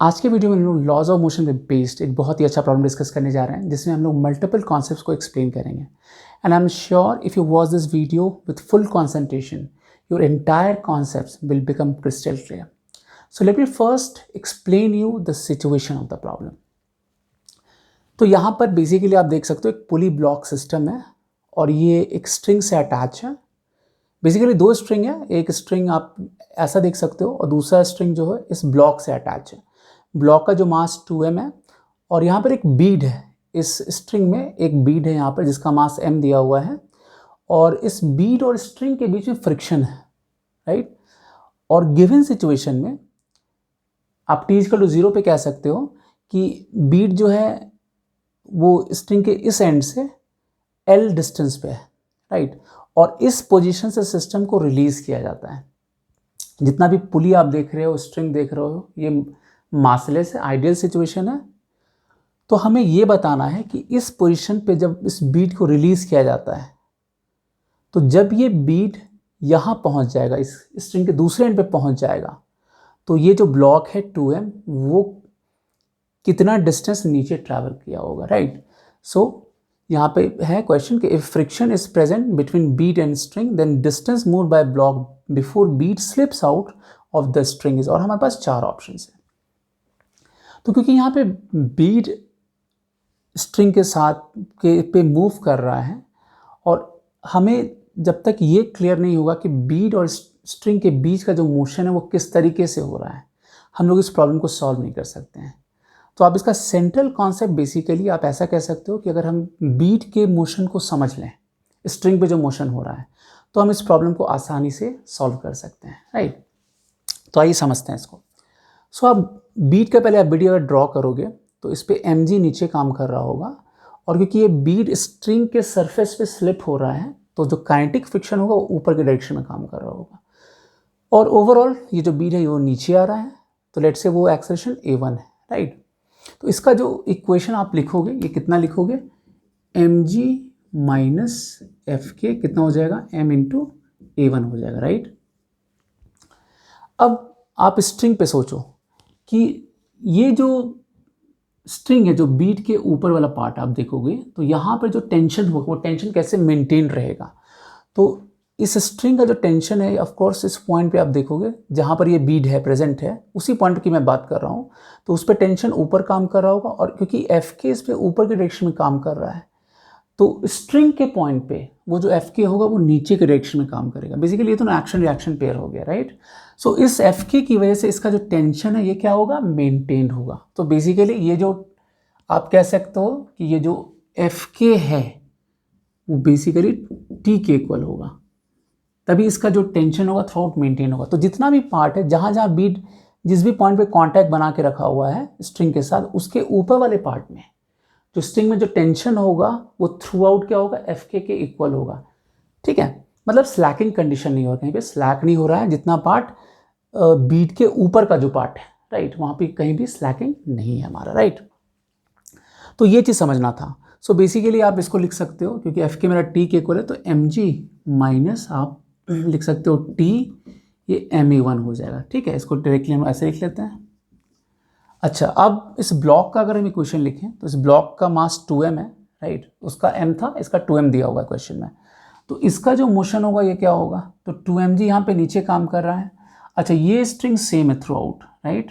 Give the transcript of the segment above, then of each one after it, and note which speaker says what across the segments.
Speaker 1: आज के वीडियो में हम लोग लॉज ऑफ मोशन पे बेस्ड एक बहुत ही अच्छा प्रॉब्लम डिस्कस करने जा रहे हैं जिसमें हम लोग मल्टीपल कॉन्सेप्ट्स को एक्सप्लेन करेंगे and I am sure if you watch this video with full concentration your entire concepts will become crystal clear. So let me first explain you the situation of the problem. तो यहाँ पर basically आप देख सकते हो एक पुली block system है और ये एक स्ट्रिंग से अटैच है. बेसिकली दो स्ट्रिंग है, एक स्ट्रिंग आप ऐसा देख सकते हो और दूसरा स्ट्रिंग जो है इस ब्लॉक से अटैच है. ब्लॉक का जो मास 2m है और यहाँ पर एक बीड है. इस स्ट्रिंग में एक बीड है यहाँ पर जिसका मास m दिया हुआ है और इस बीड और स्ट्रिंग के बीच में फ्रिक्शन है, राइट. और गिवन सिचुएशन में आप t=0 पे कह सकते हो कि बीड जो है वो स्ट्रिंग के इस एंड से l डिस्टेंस पे है, राइट. और इस पोजीशन से सिस्टम को रिलीज किया जाता है. जितना भी पुली आप देख रहे हो, स्ट्रिंग देख रहे हो, ये मासलेस है, आइडियल सिचुएशन है. तो हमें ये बताना है कि इस पोजीशन पे जब इस बीड को रिलीज किया जाता है तो जब ये बीड यहाँ पहुँच जाएगा, इस स्ट्रिंग के दूसरे एंड पे पहुँच जाएगा, तो ये जो ब्लॉक है 2m वो कितना डिस्टेंस नीचे ट्रैवल किया होगा, राइट. सो यहाँ पे है क्वेश्चन कि if friction is present between bead and string then distance move by block before bead slips out of the string is. और हमारे पास 4 ऑप्शंस हैं. तो क्योंकि यहाँ पे बीड स्ट्रिंग के साथ पे मूव कर रहा है और हमें जब तक ये क्लियर नहीं होगा कि बीड और स्ट्रिंग के बीच का जो मोशन है वो किस तरीके से हो रहा है, हम लोग इस प्रॉब्लम को सॉल्व नहीं कर सकते हैं. तो आप इसका सेंट्रल कॉन्सेप्ट बेसिकली आप ऐसा कह सकते हो कि अगर हम बीड के मोशन को समझ लें, स्ट्रिंग पे जो मोशन हो रहा है, तो हम इस प्रॉब्लम को आसानी से सॉल्व कर सकते हैं, राइट. तो आइए समझते हैं इसको. सो आप बीड का पहले आप बीड अगर ड्रॉ करोगे तो इस पर mg नीचे काम कर रहा होगा और क्योंकि ये बीड स्ट्रिंग के सरफेस पे स्लिप हो रहा है तो जो काइनेटिक फ्रिक्शन होगा वो ऊपर के डायरेक्शन में काम कर रहा होगा और ओवरऑल ये जो बीड है वो नीचे आ रहा है. तो लेट्स से वो एक्सेलरेशन a1 है, राइट. तो इसका जो इक्वेशन आप लिखोगे ये कितना लिखोगे, mg माइनस fk कितना हो जाएगा, m इंटू a1 हो जाएगा, राइट. अब आप स्ट्रिंग पे सोचो कि ये जो स्ट्रिंग है, जो बीट के ऊपर वाला पार्ट आप देखोगे तो यहाँ पर जो टेंशन होगा वो टेंशन कैसे मेंटेन रहेगा. तो इस स्ट्रिंग का जो टेंशन है ऑफ कोर्स इस पॉइंट पे आप देखोगे जहाँ पर ये बीड है प्रेजेंट है उसी पॉइंट की मैं बात कर रहा हूँ. तो उस पर टेंशन ऊपर काम कर रहा होगा और क्योंकि एफ के इस पर ऊपर के डायरेक्शन में काम कर रहा है तो स्ट्रिंग के पॉइंट पे वो जो एफ के होगा वो नीचे के डायरेक्शन में काम करेगा. बेसिकली ये तो ना एक्शन रिएक्शन पेयर हो गया, राइट. सो इस एफ के की वजह से इसका जो टेंशन है ये क्या होगा, मेंटेन होगा. तो बेसिकली ये जो आप कह सकते हो कि ये जो एफ के है वो बेसिकली टी के इक्वल होगा, तभी इसका जो टेंशन होगा थ्रू आउट मेंटेन होगा. तो जितना भी पार्ट है, जहाँ जहाँ बीड जिस भी पॉइंट पे कांटेक्ट बना के रखा हुआ है स्ट्रिंग के साथ, उसके ऊपर वाले पार्ट में जो स्ट्रिंग में जो टेंशन होगा वो थ्रू आउट क्या होगा, एफ के इक्वल होगा, ठीक है. मतलब स्लैकिंग कंडीशन नहीं हो रहा, कहीं पे स्लैक नहीं हो रहा है. जितना पार्ट बीड के ऊपर का जो पार्ट है, राइट, वहाँ पे कहीं भी स्लैकिंग नहीं है हमारा, राइट. तो ये चीज़ समझना था. सो बेसिकली आप इसको लिख सकते हो क्योंकि एफ के मेरा टी के इक्वल है तो mg माइनस आप लिख सकते हो t, ये ma1 हो जाएगा, ठीक है. इसको डायरेक्टली हम ऐसे लिख लेते हैं. अच्छा, अब इस ब्लॉक का अगर हम इक्वेशन लिखें तो इस ब्लॉक का मास 2m है, राइट. उसका m था, इसका 2m दिया होगा क्वेश्चन में. तो इसका जो मोशन होगा ये क्या होगा, तो 2mg यहाँ पे नीचे काम कर रहा है. अच्छा, ये स्ट्रिंग सेम है थ्रू आउट, राइट.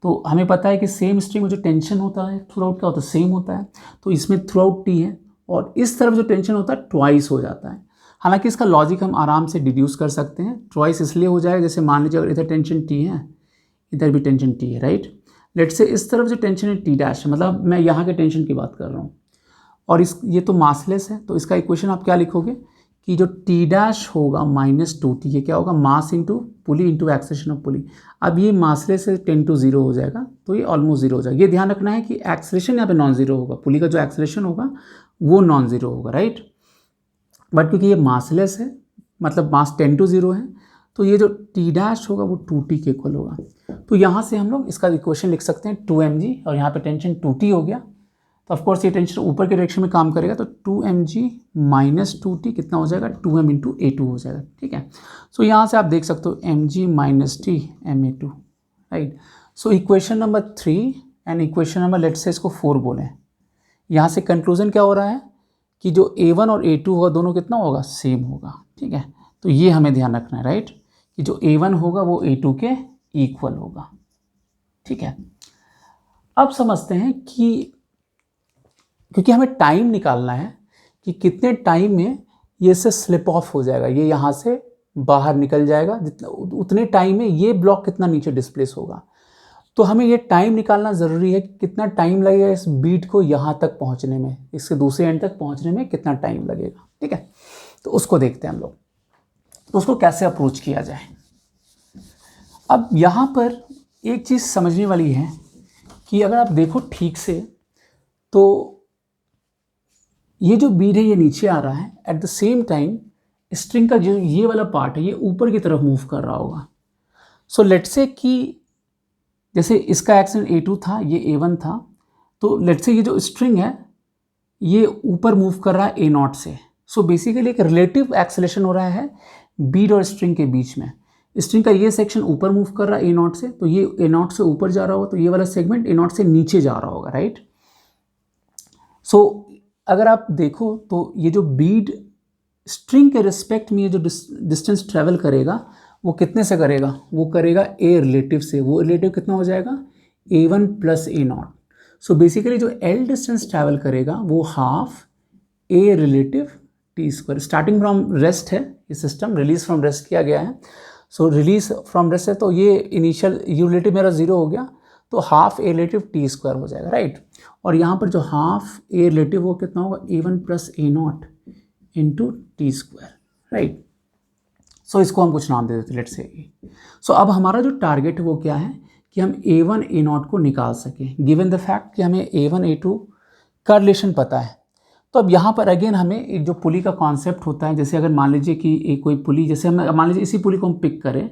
Speaker 1: तो हमें पता है कि सेम स्ट्रिंग में जो टेंशन होता है थ्रू आउट क्या होता है, सेम होता है. तो इसमें थ्रू आउट टी है और इस तरफ जो टेंशन होता है ट्वाइस हो जाता है. हालांकि इसका लॉजिक हम आराम से डिड्यूस कर सकते हैं. ट्वाइस इसलिए हो जाएगा जैसे मान लीजिए अगर इधर टेंशन टी है, इधर भी टेंशन टी है, राइट. लेट से इस तरफ जो टेंशन है टी डैश है, मतलब मैं यहाँ के टेंशन की बात कर रहा हूँ और इस ये तो मासलेस है. तो इसका इक्वेशन आप क्या लिखोगे कि जो टी डैश होगा -2t, ये क्या होगा, mass into pulley into acceleration of pulley. अब ये मासलेस से 10-0 हो जाएगा तो ये ऑलमोस्ट 0 हो जाएगा. ये ध्यान रखना है कि एक्सेलरेशन यहाँ पे नॉन जीरो होगा, पुली का जो एक्सेलरेशन होगा वो नॉन जीरो होगा, राइट. बट क्योंकि ये मासलेस है मतलब मास 10-0 है तो ये जो टी डैश होगा वो 2t के इक्वल होगा. तो यहाँ से हम लोग इसका इक्वेशन लिख सकते हैं 2mg और यहाँ पे टेंशन 2t हो गया. तो ऑफकोर्स ये टेंशन ऊपर के डायरेक्शन में काम करेगा तो 2mg माइनस 2t कितना हो जाएगा, 2m इंटू a2 हो जाएगा, ठीक है. सो यहाँ से आप देख सकते हो mg minus t ma2, right. So equation number 3 and equation number let's say इसको 4 बोलें। यहाँ से कंक्लूजन क्या हो रहा है कि जो A1 और A2 होगा दोनों कितना होगा, सेम होगा। ठीक है, तो ये हमें ध्यान रखना है, राइट, कि जो A1 होगा वो A2 के इक्वल होगा। ठीक है, अब समझते हैं कि क्योंकि हमें टाइम निकालना है कि कितने टाइम में ये से स्लिप ऑफ हो जाएगा, ये यहाँ से बाहर निकल जाएगा, जितना उतने टाइम में ये ब्लॉक कितना नीचे डिस्प्लेस होगा। तो हमें ये टाइम निकालना ज़रूरी है कि कितना टाइम लगेगा इस बीट को यहाँ तक पहुँचने में, इसके दूसरे एंड तक पहुँचने में कितना टाइम लगेगा। ठीक है, तो उसको देखते हैं हम लोग, तो उसको कैसे अप्रोच किया जाए। अब यहाँ पर एक चीज़ समझने वाली है कि अगर आप देखो ठीक से तो ये जो बीट है ये नीचे आ रहा है, at the same time string का जो ये वाला पार्ट है ये ऊपर की तरफ मूव कर रहा होगा। सो लेट्स से कि जैसे इसका एक्शन A2 था, ये A1 था, तो लेट्स से ये जो स्ट्रिंग है ये ऊपर मूव कर रहा है A0 से। सो बेसिकली एक रिलेटिव एक्सेलेरेशन हो रहा है बीट और स्ट्रिंग के बीच में। स्ट्रिंग का ये सेक्शन ऊपर मूव कर रहा है A0 से, तो ये A0 से ऊपर जा रहा होगा, तो ये वाला सेगमेंट A0 से नीचे जा रहा होगा, राइट। सो अगर आप देखो तो ये जो बीट स्ट्रिंग के रिस्पेक्ट में ये जो डिस्टेंस ट्रेवल करेगा वो कितने से करेगा, वो करेगा A रिलेटिव से। वो रिलेटिव कितना हो जाएगा, A1 plus A0। So basically जो L डिस्टेंस ट्रैवल करेगा वो half A relative T square. Starting from rest है ये सिस्टम, रिलीज फ्रॉम रेस्ट किया गया है। सो रिलीज फ्रॉम रेस्ट है तो ये इनिशियल U रिलेटिव मेरा 0 हो गया, तो half A relative T square हो जाएगा, राइट। और यहाँ पर जो हाफ A रिलेटिव वो कितना होगा, A1 plus A0 into T square, right. So इसको हम कुछ नाम दे देते, लेट्स से। सो अब हमारा जो टारगेट है वो क्या है कि हम A1 A0 को निकाल सकें, गिवन द फैक्ट कि हमें A1 A2 का रिलेशन पता है। तो अब यहाँ पर अगेन हमें एक जो पुली का कॉन्सेप्ट होता है, जैसे अगर मान लीजिए कि एक कोई पुली, जैसे हम मान लीजिए इसी पुली को हम पिक करें,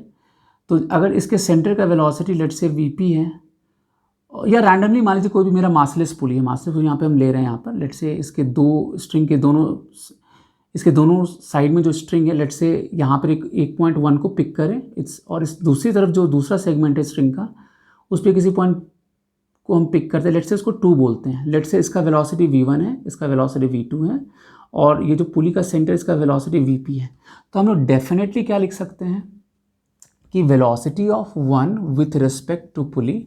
Speaker 1: तो अगर इसके सेंटर का वेलोसिटी लेट्स से VP है, या रैंडमली मान लीजिए कोई भी मेरा मासलेस पुली है, मासलेस पुली यहाँ पे हम ले रहे हैं यहाँ पर, लेट्स से इसके दो स्ट्रिंग के दोनों, इसके दोनों साइड में जो स्ट्रिंग है लेट्स से यहाँ पर एक पॉइंट 1 को पिक करें, और इस दूसरी तरफ जो दूसरा सेगमेंट है स्ट्रिंग का उस पर किसी पॉइंट को हम पिक करते हैं, लेट्स से इसको 2 बोलते हैं। लेट्स से इसका वेलोसिटी V1 है, इसका वेलोसिटी V2 है, और ये जो पुली का सेंटर इसका वेलोसिटी VP है। तो हम लोग डेफिनेटली क्या लिख सकते हैं कि velocity of 1 with respect to pulley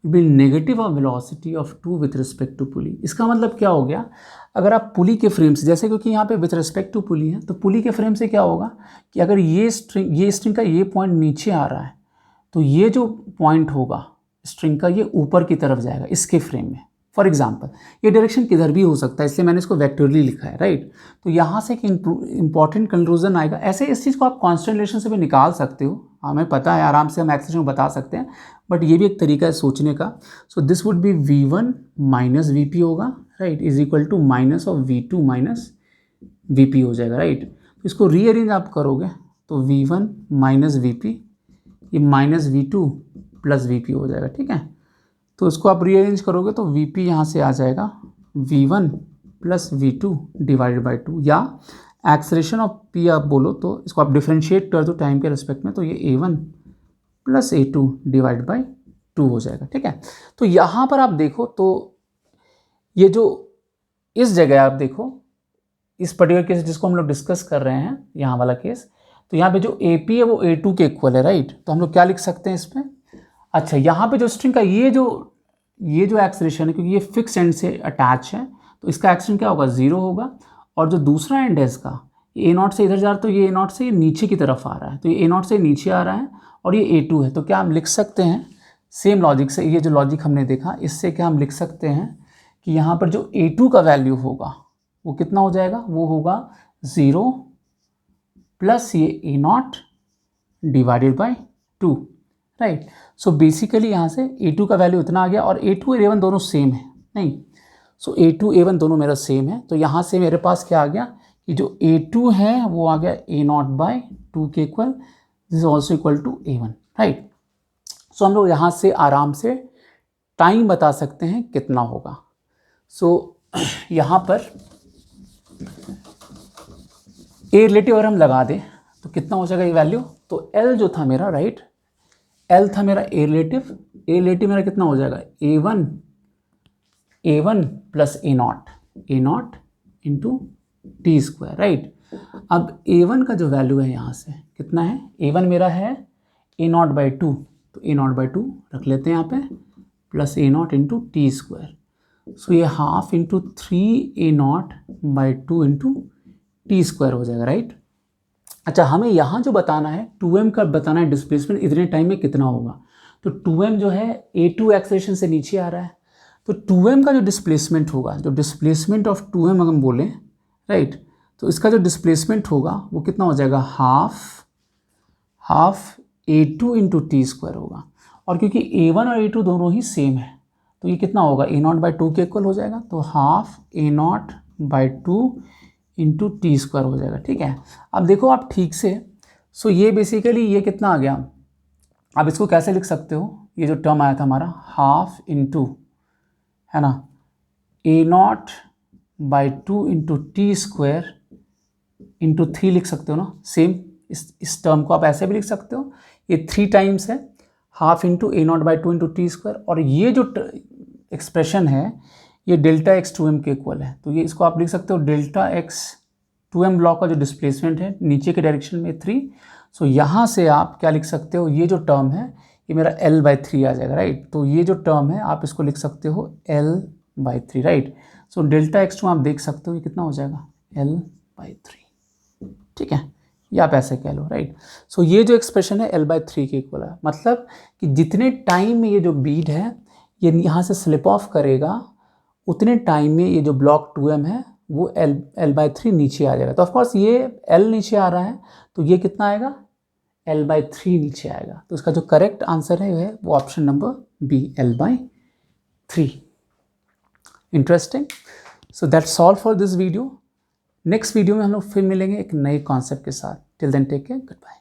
Speaker 1: will negative of velocity of 2 with respect to pulley. इसका मतलब क्या हो गया, अगर आप पुली के फ्रेम से, जैसे क्योंकि यहाँ पे विथ रिस्पेक्ट टू पुली है, तो पुली के फ्रेम से क्या होगा कि अगर ये स्ट्रिंग का ये पॉइंट नीचे आ रहा है, तो ये जो पॉइंट होगा स्ट्रिंग का ये ऊपर की तरफ जाएगा इसके फ्रेम में। फॉर एग्जांपल ये डायरेक्शन किधर भी हो सकता है, इसलिए मैंने इसको वेक्टरली लिखा है, राइट। तो यहाँ से एक इंपॉर्टेंट कंक्लूजन आएगा। ऐसे इस चीज़ को आप कांस्टेंट रिलेशन से भी निकाल सकते हो, हमें पता है, आराम से हम एक्सेलेरेशन बता सकते हैं, बट ये भी एक तरीका है सोचने का। So this would be V1 minus VP होगा, right, is equal to minus of V2 minus VP हो जाएगा, राइट। तो इसको रीअरेंज आप करोगे तो V1 माइनस VP, ये माइनस V2 प्लस VP हो जाएगा, ठीक है। तो इसको आप रीअरेंज करोगे तो VP यहाँ से आ जाएगा V1 plus V2 divided by 2, या एक्सेलरेशन ऑफ P आप बोलो तो इसको आप डिफ्रेंशिएट कर दो टाइम के रिस्पेक्ट में, तो ये A1 plus A2 divide by 2 हो जाएगा, ठीक है। तो यहाँ पर आप देखो तो ये जो इस जगह आप देखो, इस पर्टिकुलर केस जिसको हम लोग डिस्कस कर रहे हैं, यहाँ वाला केस, तो यहाँ पे जो AP है वो A2 के इक्वल है, राइट। तो हम लोग क्या लिख सकते हैं इसमें, अच्छा यहाँ पे जो स्ट्रिंग का ये जो एक्सेलरेशन है, क्योंकि ये फिक्स एंड से अटैच है, तो इसका एक्सेलरेशन क्या होगा, 0 होगा। और जो दूसरा एंड है इसका, ये A0 से इधर जा रहा है, तो ये A0 से नीचे की तरफ आ रहा है, तो ये A0 से नीचे आ रहा है, और ये A2 है। तो क्या हम लिख सकते हैं सेम लॉजिक से, ये जो लॉजिक हमने देखा इससे क्या हम लिख सकते हैं कि यहाँ पर जो A2 का वैल्यू होगा वो कितना हो जाएगा, वो होगा 0 प्लस ये A0 divided by 2, right. So basically यहाँ से A2 का वैल्यू इतना आ गया, और A2 और A1 दोनों सेम है, नहीं, सो A2 A1 दोनों मेरा सेम है। तो यहाँ से मेरे पास क्या आ गया कि जो A2 है वो आ गया A0 बाई 2 के equal, this is also equal to A1, right. So हम लोग यहाँ से आराम से टाइम बता सकते हैं कितना होगा। सो यहाँ पर A रिलेटिव अगर हम लगा दें तो कितना हो जाएगा ये वैल्यू, तो L जो था मेरा, राइट, एल था मेरा ए रिलेटिव मेरा कितना हो जाएगा A one plus A nought into T square, right. अब ए1 का जो वैल्यू है यहाँ से कितना है, ए1 मेरा है a0/2, तो a0/2 रख लेते हैं यहाँ पे, plus a0 into T square. So ये half into 3a0/2 into T square हो जाएगा, राइट। अच्छा, हमें यहाँ जो बताना है 2m का बताना है डिस्प्लेसमेंट इतने टाइम में कितना होगा। तो 2m जो है a2 एक्सेलरेशन से नीचे आ रहा है, तो 2m का जो डिस्प्लेसमेंट होगा, जो डिस्प्लेसमेंट ऑफ 2m अगर हम बोलें, राइट, तो इसका जो डिस्प्लेसमेंट होगा वो कितना हो जाएगा, half a2 into T square होगा। और क्योंकि a1 और a2 दोनों ही सेम है, तो ये कितना होगा, a0/2 के इक्वल हो जाएगा, तो half a0/2 into T square हो जाएगा, ठीक है। अब देखो आप ठीक से, सो ये बेसिकली ये कितना आ गया, आप इसको कैसे लिख सकते हो, ये जो टर्म आया था हमारा हाफ इंटू, है ना, a0/2 into T square into 3 लिख सकते हो ना, सेम इस टर्म को आप ऐसे भी लिख सकते हो, ये 3 टाइम्स है, half into a0/2 into T square, और ये जो एक्सप्रेशन है ये डेल्टा एक्स 2m के इक्वल है, तो ये इसको आप लिख सकते हो डेल्टा एक्स 2m ब्लॉक का जो डिस्प्लेसमेंट है नीचे के डायरेक्शन में 3। सो यहाँ से आप क्या लिख सकते हो, ये जो टर्म है ये मेरा l/3 आ जाएगा, राइट। तो ये जो टर्म है आप इसको लिख सकते हो l/3, right. So delta x 2 आप देख सकते हो ये कितना हो जाएगा, l/3, ठीक है, ये आप ऐसे कह लो, राइट। सो ये जो एक्सप्रेशन है l/3 के इक्वल है, मतलब कि जितने टाइम में ये जो बीड है ये यहाँ से स्लिप ऑफ करेगा, उतने टाइम में ये जो ब्लॉक 2m है वो l/3 नीचे आ जाएगा। तो ऑफकोर्स ये l नीचे आ रहा है, तो ये कितना आएगा, l/3 नीचे आएगा। तो इसका जो करेक्ट आंसर है वो option number B, l/3। Interesting. So that's all for this video. Next video में हम लोग फिर मिलेंगे एक नए कॉन्सेप्ट के साथ। Till then take care, good bye.